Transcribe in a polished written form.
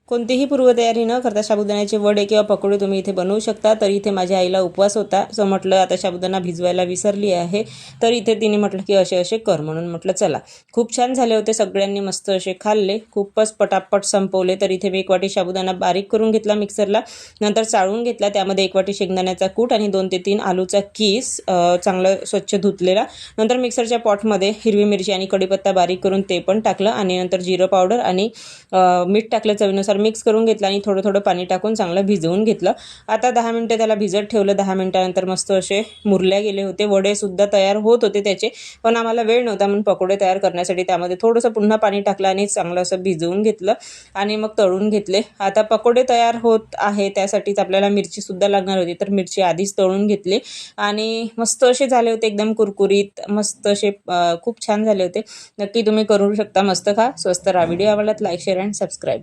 कोणतीही पूर्वतयारी न करता साबुदाण्याचे वडे किंवा पकोडे तुम्ही इथे बनवू शकता। तर इथे माझ्या आईला उपवास होता, सो म्हटलं आता साबुदाणा भिजवायला विसरली आहे, तर इथे तिने म्हटलं की असे असे कर, म्हणून म्हटलं चला। खूप छान झाले होते, सगळ्यांनी मस्त असे खाल्ले, खूपच पटापट संपवले। तर इथे मी 1 वाटी साबुदाणा बारीक करून घेतला मिक्सरला, नंतर चाळून घेतला, त्यामध्ये 1 वाटी शेंगदाण्याचा कूट आणि 2 ते 3 आलूचा कीस चांगलं स्वच्छ धुतलेला, नंतर मिक्सरच्या पॉटमध्ये हिरवी मिरची आणि कढीपत्ता बारीक करून ते पण टाकलं आणि नंतर जिरं पावडर आणि मीठ टाकलं चवीनुसार, मिक्स करून घेतलं आणि थोडं थोडं पाणी टाकून चांगलं भिजवून घेतलं। आता 10 मिनिटं त्याला भिजत ठेवलं। 10 मिनिटानंतर मस्त असे मुरल्या गेले होते, वडे सुद्धा तयार होत होते त्याचे, पण आम्हाला वेळ नव्हता म्हणून पकोडे तयार करण्यासाठी त्यामध्ये थोडंसं पुन्हा पाणी टाकलं आणि चांगलं असं भिजवून घेतलं आणि मग तळून घेतले। आता पकोडे तयार होत आहे, त्यासाठीच आपल्याला मिरची सुद्धा लागणार होती, तर मिरची आधीच तळून घेतली आणि मस्त असे झाले होते, एकदम कुरकुरीत मस्त असे, खूप छान झाले होते। नक्की तुम्ही करू शकता, मस्त खा, स्वस्त राहा। व्हिडिओ आवडला लाईक शेअर अँड सबस्क्राईब।